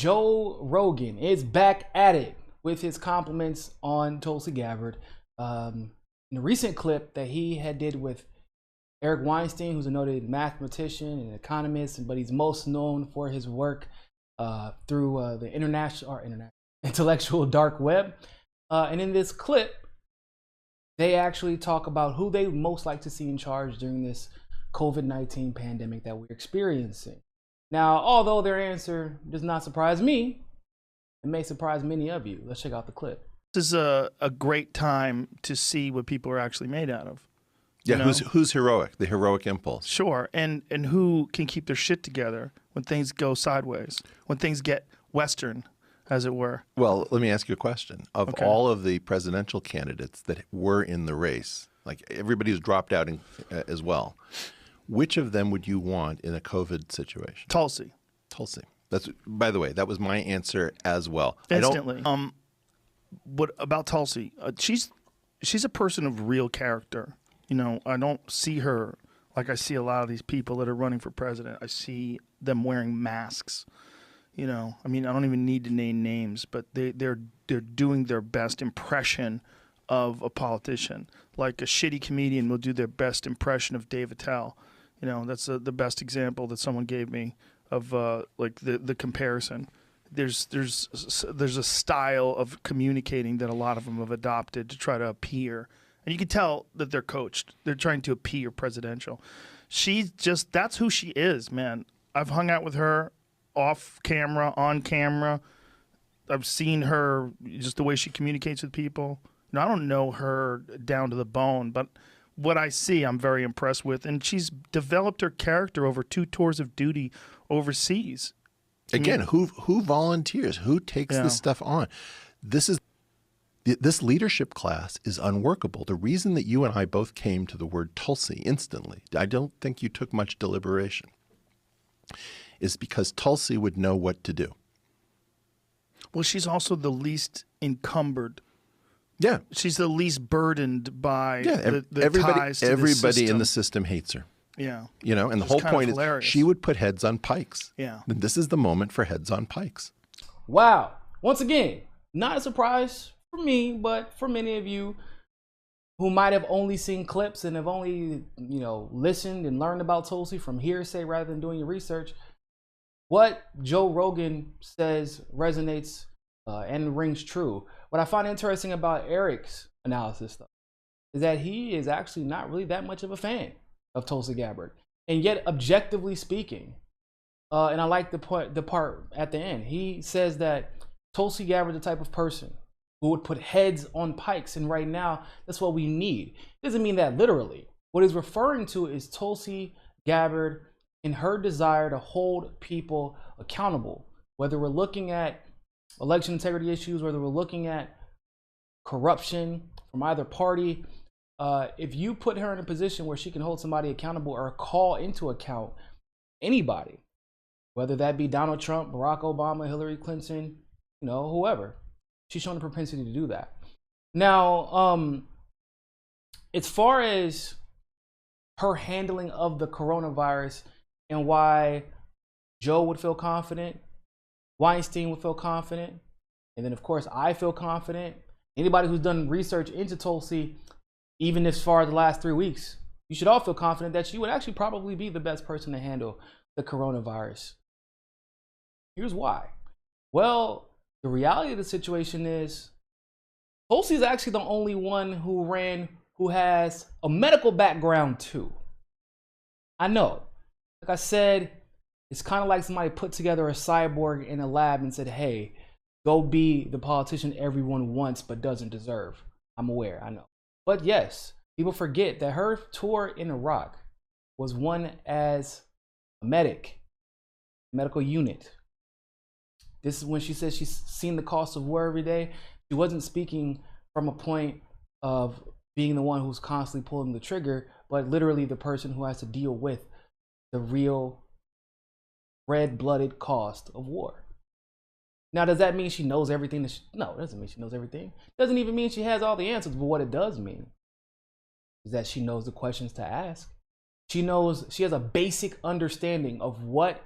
Joe Rogan is back at it with his compliments on Tulsi Gabbard. In a recent clip that he had did with Eric Weinstein, who's a noted mathematician and economist, but he's most known for his work through the international intellectual dark web. And in this clip, they actually talk about who they most like to see in charge during this COVID-19 pandemic that we're experiencing. Now, although their answer does not surprise me, it may surprise many of you. Let's check out the clip. This is a great time to see what people are actually made out of. Yeah, you know? who's heroic? The heroic impulse. Sure, and who can keep their shit together when things go sideways, when things get Western, as it were. Well, let me ask you a question. Of all of the presidential candidates that were in the race, like everybody's dropped out as well, which of them would you want in a COVID situation? Tulsi. Tulsi. That's, by the way, that was my answer as well. Instantly. What about Tulsi? She's a person of real character. You know, I don't see her like I see a lot of these people that are running for president. I see them wearing masks. You know, I mean, I don't even need to name names, but they're doing their best impression of a politician. Like a shitty comedian will do their best impression of Dave Attell. You know, that's the best example that someone gave me of like the comparison. There's a style of communicating that a lot of them have adopted to try to appear, and you can tell that they're coached. They're trying to appear presidential. That's who she is, man. I've hung out with her off camera, on camera. I've seen her, just the way she communicates with people. You know, I don't know her down to the bone, but what I see, I'm very impressed with. And she's developed her character over 2 tours of duty overseas. Again, who volunteers? Who takes this stuff on? This leadership class is unworkable. The reason that you and I both came to the word Tulsi instantly, I don't think you took much deliberation, is because Tulsi would know what to do. Well, she's also the least encumbered. Yeah. She's the least burdened by the ties to everybody in the system hates her. Yeah. You know, and the whole point is she would put heads on pikes. Yeah. And this is the moment for heads on pikes. Wow. Once again, not a surprise for me, but for many of you who might have only seen clips and have only, you know, listened and learned about Tulsi from hearsay rather than doing your research, what Joe Rogan says resonates and rings true. What I find interesting about Eric's analysis, though, is that he is actually not really that much of a fan of Tulsi Gabbard, and yet objectively speaking, and I like the part at the end. He says that Tulsi Gabbard is the type of person who would put heads on pikes, and right now that's what we need. Doesn't mean that literally. What he's referring to is Tulsi Gabbard and her desire to hold people accountable, whether we're looking at election integrity issues, whether we're looking at corruption from either party. If you put her in a position where she can hold somebody accountable or call into account anybody, whether that be Donald Trump, Barack Obama, Hillary Clinton, you know, whoever, she's shown a propensity to do that. Now, as far as her handling of the coronavirus and why Joe would feel confident, Weinstein would feel confident, and then of course I feel confident. Anybody who's done research into Tulsi, even as far as the last 3 weeks, you should all feel confident that she would actually probably be the best person to handle the coronavirus. Here's why. Well, the reality of the situation is Tulsi is actually the only one who has a medical background too. I know, like I said, it's kind of like somebody put together a cyborg in a lab and said, hey, go be the politician everyone wants but doesn't deserve. I'm aware, I know. But yes, people forget that her tour in Iraq was one as a medical unit. This is when she says she's seen the cost of war every day. She wasn't speaking from a point of being the one who's constantly pulling the trigger, but literally the person who has to deal with the real red-blooded cost of war. Now, does that mean she knows everything? No, it doesn't mean she knows everything. It doesn't even mean she has all the answers, but what it does mean is that she knows the questions to ask. She has a basic understanding of what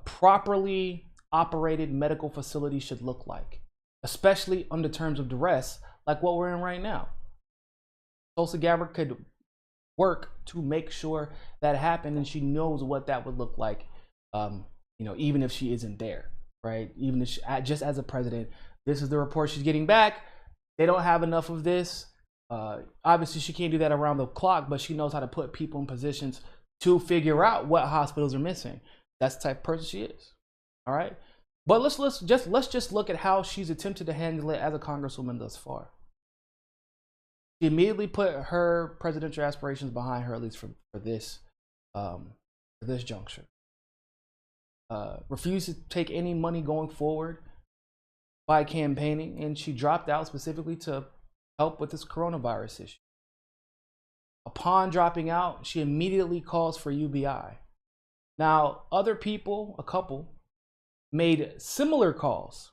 properly operated medical facility should look like, especially under terms of duress like what we're in right now. Tulsi Gabbard could work to make sure that happened, and she knows what that would look like, even if she isn't there, right? Even if just as a president, this is the report she's getting back. They don't have enough of this. Obviously, she can't do that around the clock, but she knows how to put people in positions to figure out what hospitals are missing. That's the type of person she is. All right, but let's just look at how she's attempted to handle it as a congresswoman thus far. She immediately put her presidential aspirations behind her, at least for this juncture. Refused to take any money going forward by campaigning, and she dropped out specifically to help with this coronavirus issue. Upon dropping out, she immediately calls for UBI. Now, other people, a couple, made similar calls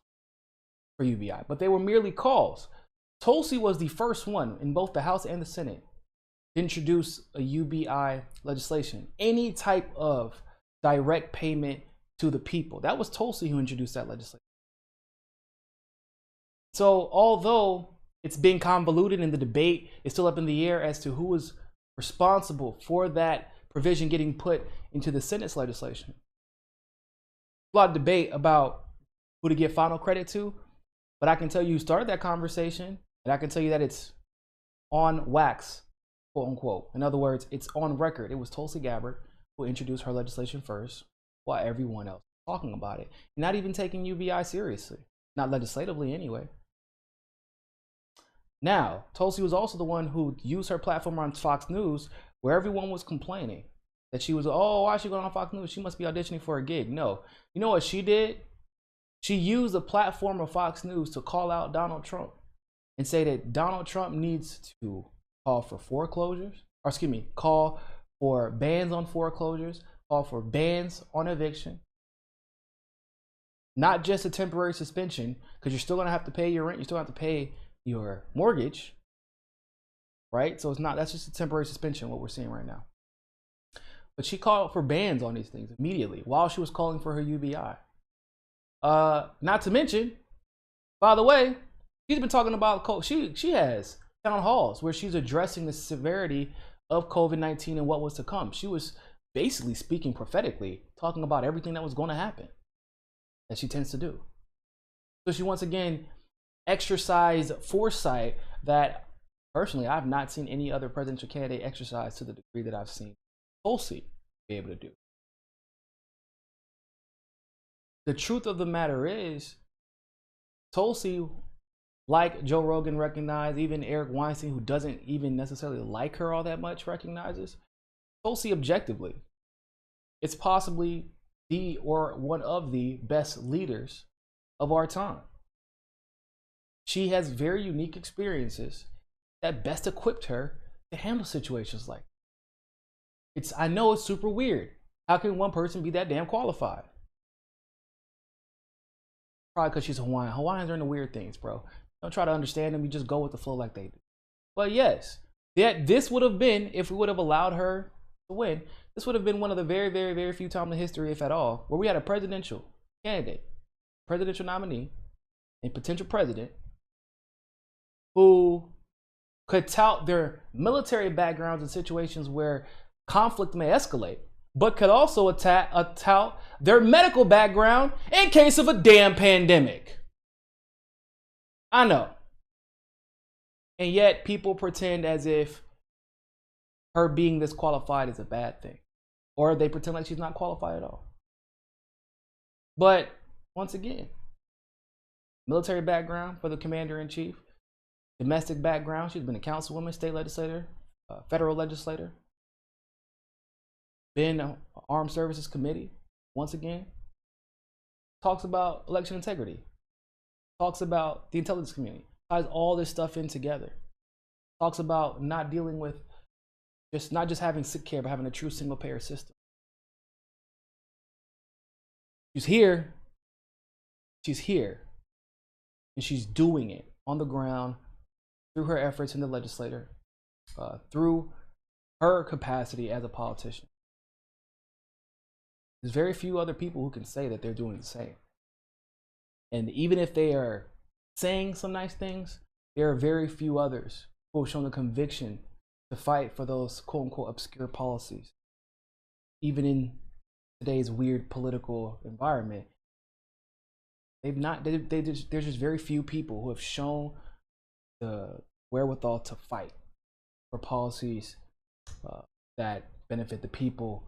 for UBI, but they were merely calls. Tulsi was the first one in both the House and the Senate to introduce a UBI legislation, any type of direct payment to the people. That was Tulsi who introduced that legislation. So although it's been convoluted and the debate is still up in the air as to who was responsible for that provision getting put into the Senate's legislation, a lot of debate about who to give final credit to, but I can tell you who started that conversation, and I can tell you that it's on wax, quote unquote. In other words, it's on record. It was Tulsi Gabbard who introduced her legislation first, while everyone else was talking about it, not even taking UBI seriously, not legislatively anyway. Now, Tulsi was also the one who used her platform on Fox News, where everyone was complaining that she was, oh, why is she going on Fox News? She must be auditioning for a gig. No. You know what she did? She used the platform of Fox News to call out Donald Trump and say that Donald Trump needs to call for foreclosures, or excuse me, call for bans on foreclosures, call for bans on eviction. Not just a temporary suspension, because you're still going to have to pay your rent, you still have to pay your mortgage, right? So that's just a temporary suspension, what we're seeing right now. But she called for bans on these things immediately while she was calling for her UBI. Not to mention, by the way, she's been talking about, she has town halls where she's addressing the severity of COVID-19 and what was to come. She was basically speaking prophetically, talking about everything that was going to happen, as she tends to do. So she once again exercised foresight that personally I've not seen any other presidential candidate exercise to the degree that I've seen Tulsi be able to do. The truth of the matter is, Tulsi, like Joe Rogan recognized, even Eric Weinstein, who doesn't even necessarily like her all that much, recognizes, Tulsi objectively, it's possibly the or one of the best leaders of our time. She has very unique experiences that best equipped her to handle situations like this. I know it's super weird. How can one person be that damn qualified? Probably because she's Hawaiian. Hawaiians are into weird things, bro. Don't try to understand them. You just go with the flow like they do. But yes, this would have been, if we would have allowed her to win, this would have been one of the very, very, very few times in history, if at all, where we had a presidential candidate, presidential nominee, and potential president who could tout their military backgrounds in situations where conflict may escalate, but could also tout their medical background in case of a damn pandemic. I know. And yet people pretend as if her being this qualified is a bad thing. Or they pretend like she's not qualified at all. But once again, military background for the commander-in-chief, domestic background, she's been a councilwoman, state legislator, federal legislator, been an Armed Services Committee, once again, talks about election integrity, talks about the intelligence community, ties all this stuff in together, talks about not dealing with not just having sick care, but having a true single payer system. She's here, and she's doing it on the ground through her efforts in the legislature, through her capacity as a politician. There's very few other people who can say that they're doing the same. And even if they are saying some nice things, there are very few others who have shown the conviction to fight for those quote unquote obscure policies. Even in today's weird political environment, there's just very few people who have shown the wherewithal to fight for policies that benefit the people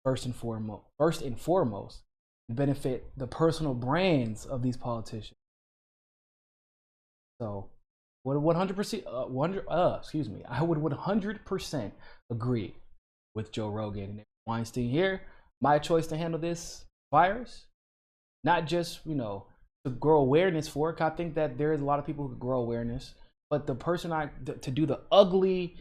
first and foremost, benefit the personal brands of these politicians. So, I would 100% agree with Joe Rogan and Eric Weinstein here. My choice to handle this virus, not just to grow awareness for it. 'Cause I think that there is a lot of people who could grow awareness, but the person to do the ugly,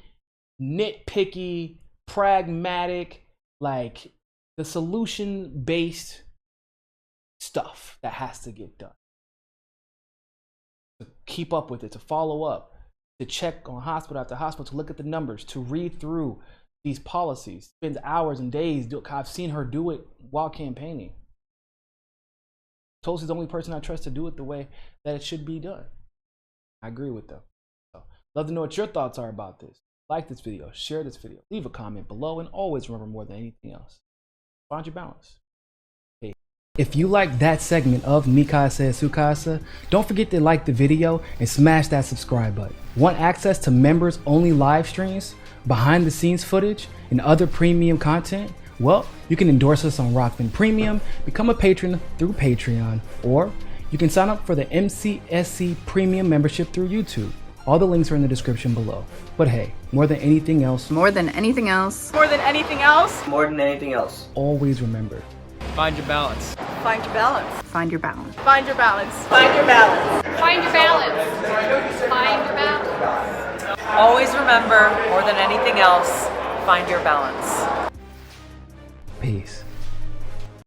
nitpicky, pragmatic, like the solution-based stuff that has to get done. To keep up with it, to follow up, to check on hospital after hospital, to look at the numbers, to read through these policies, spends hours and days. I've seen her do it while campaigning. Tulsi's the only person I trust to do it the way that it should be done. I agree with them. So, love to know what your thoughts are about this. Like this video, share this video, leave a comment below, and always remember, more than anything else, find your balance. Hey. If you like that segment of Mi Casa es Su Casa, don't forget to like the video and smash that subscribe button. Want access to members only live streams, behind the scenes footage, and other premium content? Well, you can endorse us on Rockman Premium, become a patron through Patreon, or you can sign up for the MCSC Premium membership through YouTube. All the links are in the description below. But hey, more than anything else, always remember, find your balance. find your balance. Find your balance. Find your balance. Find your balance. Find your balance. Find your balance. Always remember, more than anything else, find your balance. peace.